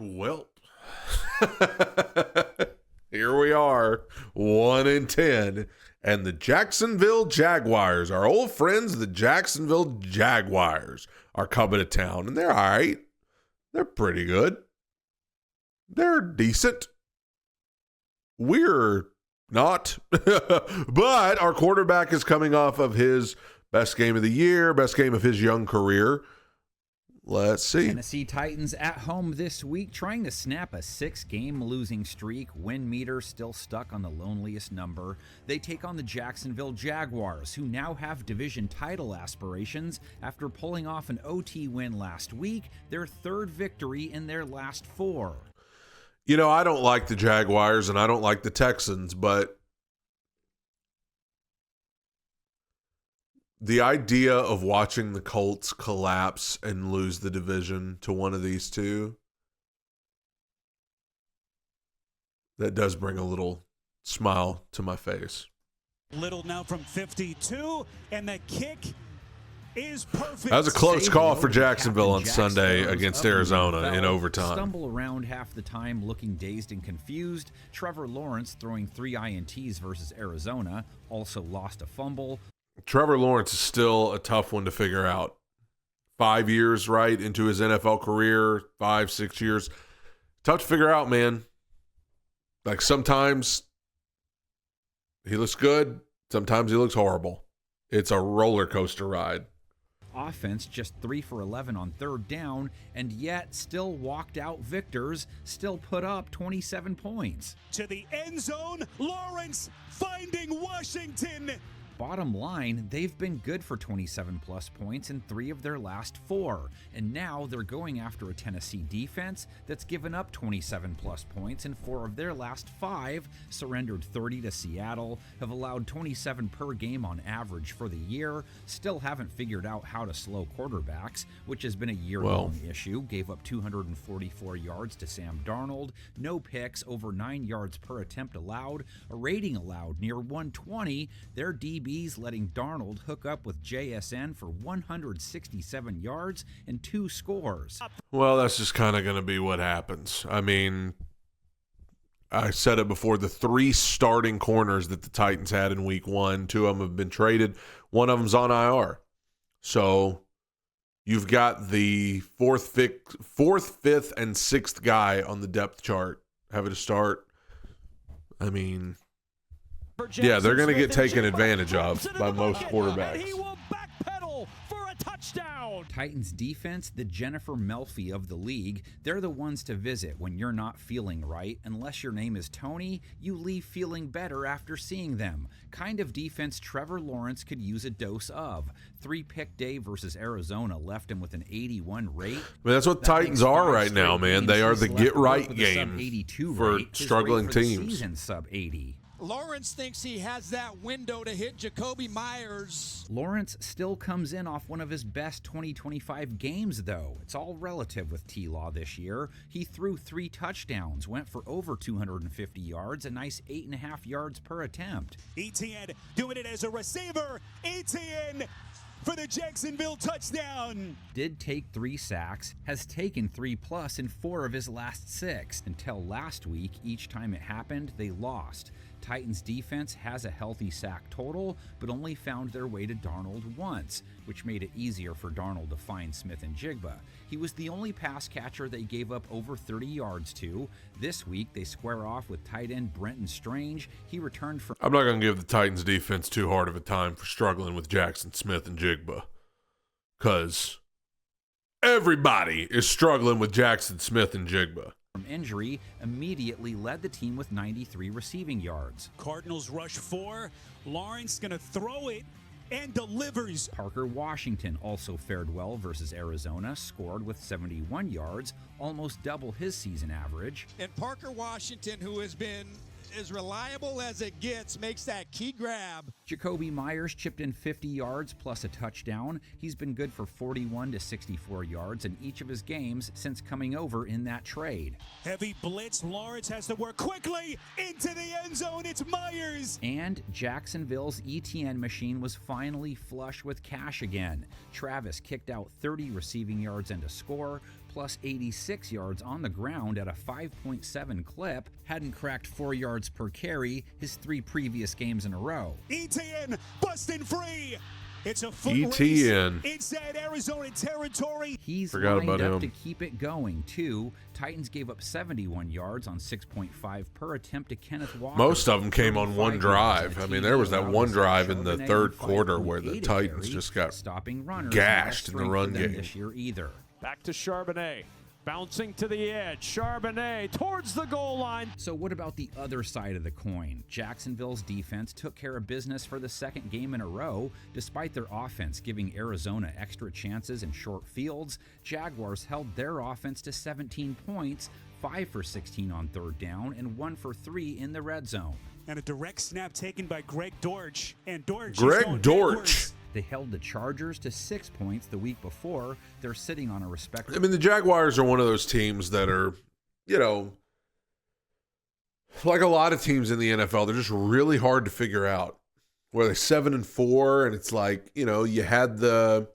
Well, here we are, 1-10, and the Jacksonville Jaguars, our old friends, the Jacksonville Jaguars, are coming to town, and they're all right. They're pretty good. They're decent. We're not, but our quarterback is coming off of his best game of the year, best game of his young career. Let's see. Tennessee Titans at home this week, trying to snap a 6-game losing streak. Win meter still stuck on the loneliest number. They take on the Jacksonville Jaguars, who now have division title aspirations after pulling off an OT win last week, their third victory in their last 4. You know, I don't like the Jaguars and I don't like the Texans, but the idea of watching the Colts collapse and lose the division to one of these two, that does bring a little smile to my face. Little now from 52, and the kick is perfect. That was a close call for Jacksonville on Sunday against Arizona in overtime. Stumble around half the time, looking dazed and confused. Trevor Lawrence, throwing 3 INTs versus Arizona, also lost a fumble. Trevor Lawrence is still a tough one to figure out. 5 years, right, into his NFL career, 5-6 years. Tough to figure out, man. Like, sometimes he looks good, sometimes he looks horrible. It's a roller coaster ride. Offense just 3 for 11 on third down, and yet still walked out victors, still put up 27 points. To the end zone, Lawrence finding Washington. Bottom line, they've been good for 27-plus points in 3 of their last 4, and now they're going after a Tennessee defense that's given up 27-plus points in 4 of their last 5, surrendered 30 to Seattle, have allowed 27 per game on average for the year, still haven't figured out how to slow quarterbacks, which has been a year-long issue, gave up 244 yards to Sam Darnold, no picks, over 9 yards per attempt allowed, a rating allowed near 120, their DB letting Darnold hook up with JSN for 167 yards and 2 scores. Well, that's just kind of going to be what happens. I mean, I said it before, the 3 starting corners that the Titans had in week 1, 2 of them have been traded. One of them's on IR. So you've got the 4th, 5th, and 6th guy on the depth chart having to start. I mean, yeah, they're going to get taken advantage of by most quarterbacks. He will backpedal for a touchdown. Titans defense, the Jennifer Melfi of the league, they're the ones to visit when you're not feeling right. Unless your name is Tony, you leave feeling better after seeing them. Kind of defense Trevor Lawrence could use a dose of. 3-pick day versus Arizona left him with an 81 rate. I mean, that's what Titans are right now, man. They are the get-right game for struggling teams. Season sub 80. Lawrence thinks he has that window to hit Jacoby Myers. Lawrence still comes in off one of his best 2025 games, though. It's all relative with T-Law this year. He threw 3 touchdowns, went for over 250 yards, a nice 8.5 yards per attempt. Etienne doing it as a receiver. Etienne for the Jacksonville touchdown. Did take 3 sacks, has taken 3+ in 4 of his last 6. Until last week, each time it happened, they lost. Titans defense has a healthy sack total, but only found their way to Darnold once, which made it easier for Darnold to find Smith and Jigba. He was the only pass catcher they gave up over 30 yards to. This week, they square off with tight end Brenton Strange. He returned from... I'm not going to give the Titans defense too hard of a time for struggling with Jackson Smith and Jigba, because everybody is struggling with Jackson Smith and Jigba. From injury, immediately led the team with 93 receiving yards. Cardinals rush 4. Lawrence going to throw it and delivers. Parker Washington also fared well versus Arizona, scored with 71 yards, almost double his season average. And Parker Washington, who has been as reliable as it gets, makes that key grab. Jacoby Myers chipped in 50 yards plus a touchdown. He's been good for 41 to 64 yards in each of his games since coming over in that trade. Heavy blitz. Lawrence has to work quickly into the end zone. It's Myers. And Jacksonville's ETN machine was finally flush with cash again. Travis kicked out 30 receiving yards and a score. plus 86 yards on the ground at a 5.7 clip, hadn't cracked 4 yards per carry his 3 previous games in a row. ETN busting free. It's a foot ETN. race inside Arizona territory. He's Forgot lined about up him. to keep it going, too. Titans gave up 71 yards on 6.5 per attempt to Kenneth Walker. Most of them came on one 35 drive. yards I on mean, TD there was that allowed one us drive in the Charbonnet third and quarter where the 5.8 Titans carry, just got stopping runners, gashed not in the run strength for them game. this year either. Back to Charbonnet. Bouncing to the edge. Charbonnet towards the goal line. So what about the other side of the coin? Jacksonville's defense took care of business for the second game in a row. Despite their offense giving Arizona extra chances in short fields, Jaguars held their offense to 17 points, 5 for 16 on third down, and 1 for 3 in the red zone. And a direct snap taken by Greg Dortch. And Dortch Greg is going Dortch. backwards. They held the Chargers to 6 points the week before. They're sitting on a respectable... I mean, the Jaguars are one of those teams that are, you know, like a lot of teams in the NFL, they're just really hard to figure out. Where they're 7-4, and it's like, you know, you had the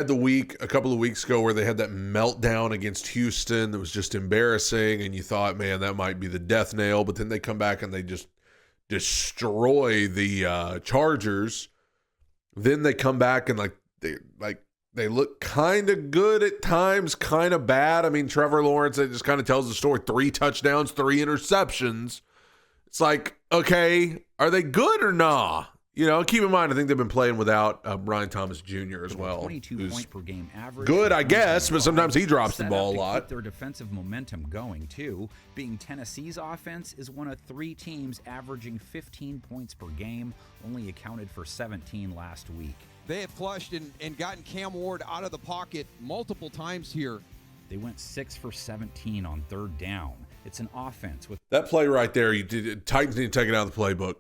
week a couple of weeks ago where they had that meltdown against Houston that was just embarrassing, and you thought, man, that might be the death nail, but then they come back and they just destroy the Chargers. Then they come back and they look kind of good at times, kind of bad. I mean, Trevor Lawrence, it just kind of tells the story. 3 touchdowns, 3 interceptions. It's like, okay, are they good or nah? You know, keep in mind, I think they've been playing without Brian Thomas Jr. as well. 22 who's point per game average. good, I guess, but sometimes he drops the Set ball up a to lot. keep their defensive momentum going, too. Being Tennessee's offense is one of 3 teams averaging 15 points per game, only accounted for 17 last week. They have flushed and gotten Cam Ward out of the pocket multiple times here. They went 6 for 17 on third down. It's an offense with That play right there, Titans need to take it out of the playbook.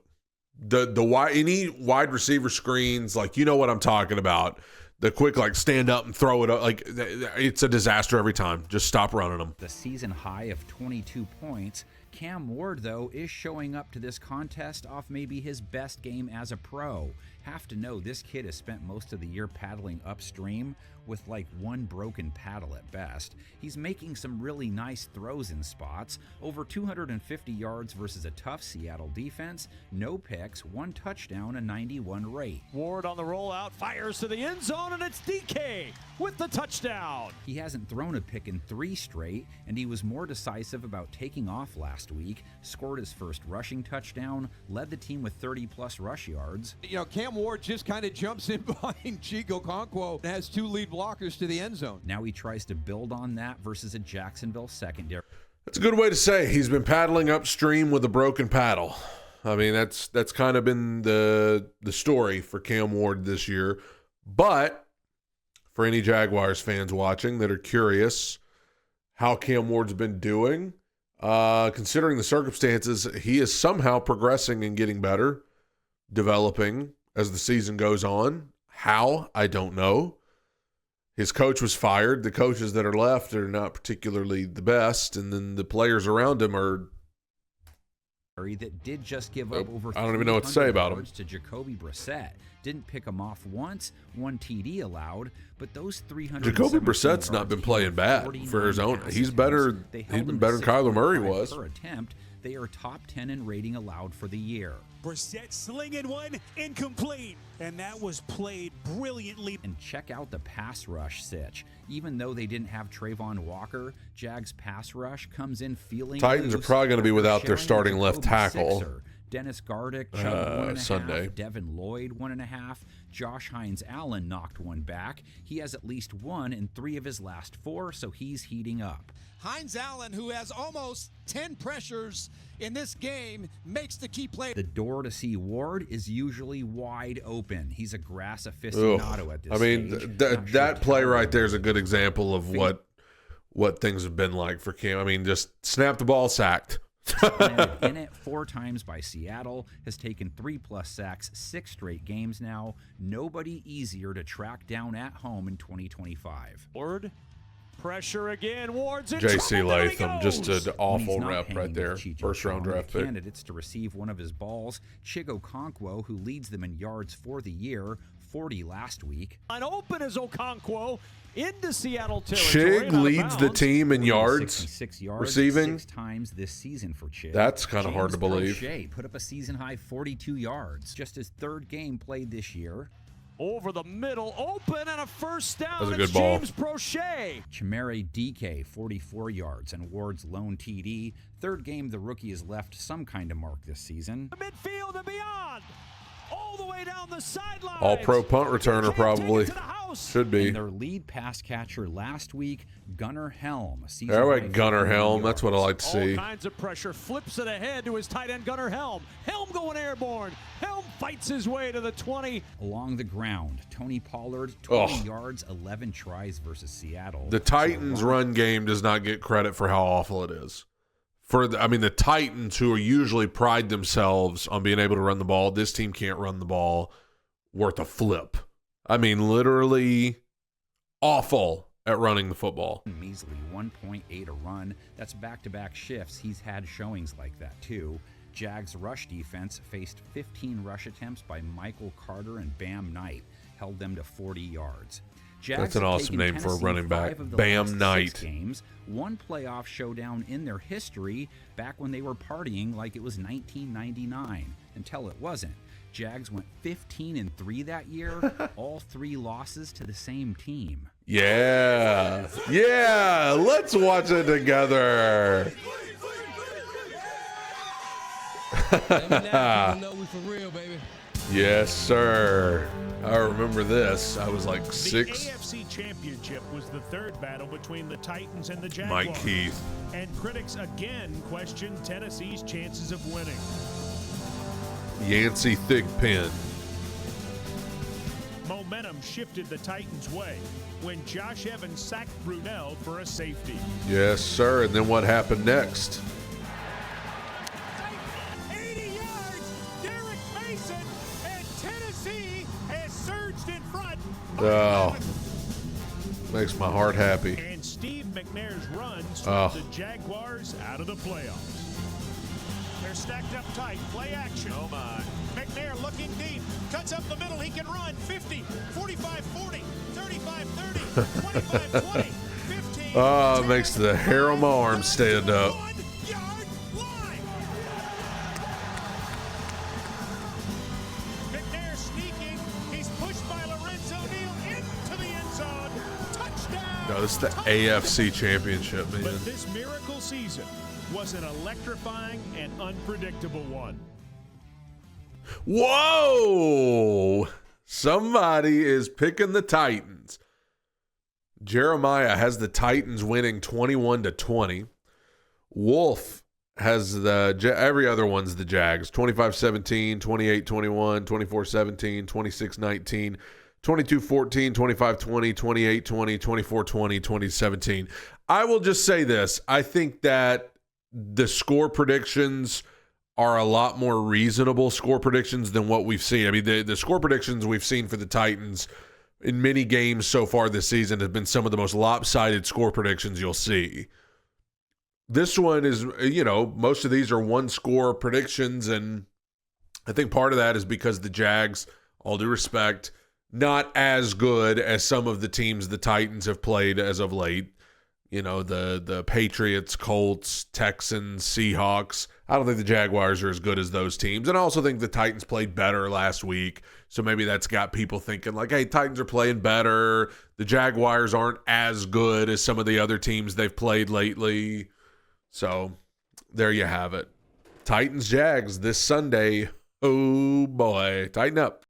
Any wide receiver screens, like, you know what I'm talking about. The quick, like, stand up and throw it up, like, it's a disaster every time. Just stop running them. the season high of 22 points. Cam Ward, though, is showing up to this contest off maybe his best game as a pro. Have to know this kid has spent most of the year paddling upstream with like 1 broken paddle at best. He's making some really nice throws in spots, over 250 yards versus a tough Seattle defense, no picks, 1 touchdown, a 91 rate. Ward on the rollout, fires to the end zone, and it's DK with the touchdown. He hasn't thrown a pick in 3 straight, and he was more decisive about taking off last week, scored his first rushing touchdown, led the team with 30-plus rush yards. You know, Cam Ward just kind of jumps in behind Chico Conquo and has 2 lead blockers to the end zone. Now he tries to build on that versus a Jacksonville secondary. That's a good way to say he's been paddling upstream with a broken paddle. I mean, that's kind of been the story for Cam Ward this year. But for any Jaguars fans watching that are curious how Cam Ward's been doing, considering the circumstances, he is somehow progressing and getting better, developing as the season goes on. How? I don't know. His coach was fired. The coaches that are left are not particularly the best, and then the players around him are. That did just give up over I don't even know what to say about him. yards to Jacoby Brissett. Didn't pick him off once, 1 TD allowed, but those 300. Jacoby Brissett's not been playing bad for Arizona. He's better. He's been better than Kyler Murray was. Per attempt, they are top 10 in rating allowed for the year. Brissett slinging one, incomplete. And that was played brilliantly. And check out the pass rush sitch. Even though they didn't have Trayvon Walker, Jags pass rush comes in feeling Titans are loose probably going to be after without their sharing starting with left Jacoby tackle. Sixer. Dennis Gardick, Chubb 1.5, Sunday. Devin Lloyd 1.5, Josh Hines Allen knocked 1 back. He has at least 1 in 3 of his last 4, so he's heating up. Hines Allen, who has almost 10 pressures in this game, makes the key play. The door to see Ward is usually wide open. He's a grass aficionado at this I mean, stage. that play right there is a good example of what things have been like for Cam. I mean, just snap the ball, sacked. Planted in it 4 times by Seattle, has taken 3+ sacks 6 straight games now. Nobody easier to track down at home in 2025. Ward, pressure again. Ward's in J.C. trouble. There he Latham, just goes. an When awful he's not rep hanging right with there. Chicho First-round Brown, draft the pick. candidates to receive one of his balls, Chigo Conquo, who leads them in yards for the year, 40 last week. An open as Okonkwo into Seattle territory. Chig leads the team in yards 66 yards receiving 6 times this season for Chig. That's kind of hard to believe. James Prochet put up a season-high 42 yards. Just his third game played this year. Over the middle, open, and a first down. That was a good It's ball. James Prochet. Chimere DK, 44 yards, and Ward's lone TD. Third game the rookie has left some kind of mark this season. The midfield and beyond. All the way down the sideline. All-pro punt returner probably. Should be. And their lead pass catcher last week, Gunnar Helm. There we go, Gunnar Helm. That's what I like to see. All kinds of pressure. Flips it ahead to his tight end, Gunnar Helm. Helm going airborne. Helm fights his way to the 20. Along the ground, Tony Pollard, 20 yards, 11 tries versus Seattle. The Titans' run game does not get credit for how awful it is. The Titans, who are usually pride themselves on being able to run the ball, this team can't run the ball worth a flip. Literally awful at running the football. Measly 1.8 a run. That's back-to-back shifts. He's had showings like that, too. Jags' rush defense faced 15 rush attempts by Michael Carter and Bam Knight, held them to 40 yards. Jags That's an awesome name for a running back. Bam Knight. Games, one playoff showdown in their history back when they were partying like it was 1999, until it wasn't. Jags went 15-3 that year, all 3 losses to the same team. Yeah. Yeah. Let's watch it together. Yes, sir. I remember this. I was like 6. The AFC Championship was the third battle between the Titans and the Jaguars. Mike Keith. And critics again questioned Tennessee's chances of winning. Yancey Thigpen. Momentum shifted the Titans' way when Josh Evans sacked Brunell for a safety. Yes, sir. And then what happened next? 80 yards, Derek Mason, and Tennessee has surged in front. Oh, makes my heart happy. And Steve McNair's runs Oh. took the Jaguars out of the playoffs. They're stacked up tight. Play action. Oh, my. McNair looking deep, cuts up the middle. He can run 50, 45, 40, 35, 30, 25, 20, 15. Oh, it makes the hair on my arm stand up. 1-yard line. McNair sneaking. He's pushed by Lorenzo Neal into the end zone. Touchdown. No, this is the AFC Championship, man. But this miracle season was an electrifying and unpredictable one. Whoa! Somebody is picking the Titans. Jeremiah has the Titans winning 21-20. Wolf has every other one's the Jags. 25-17, 28-21, 24-17, 26-19, 22-14, 25-20, 28-20, 24-20, 20-17. I will just say this. I think that the score predictions are a lot more reasonable score predictions than what we've seen. The score predictions we've seen for the Titans in many games so far this season have been some of the most lopsided score predictions you'll see. This one is, most of these are one-score predictions, and I think part of that is because the Jags, all due respect, not as good as some of the teams the Titans have played as of late. The Patriots, Colts, Texans, Seahawks. I don't think the Jaguars are as good as those teams. And I also think the Titans played better last week. So maybe that's got people thinking like, hey, Titans are playing better. The Jaguars aren't as good as some of the other teams they've played lately. So there you have it. Titans, Jags this Sunday. Oh, boy. Tighten up.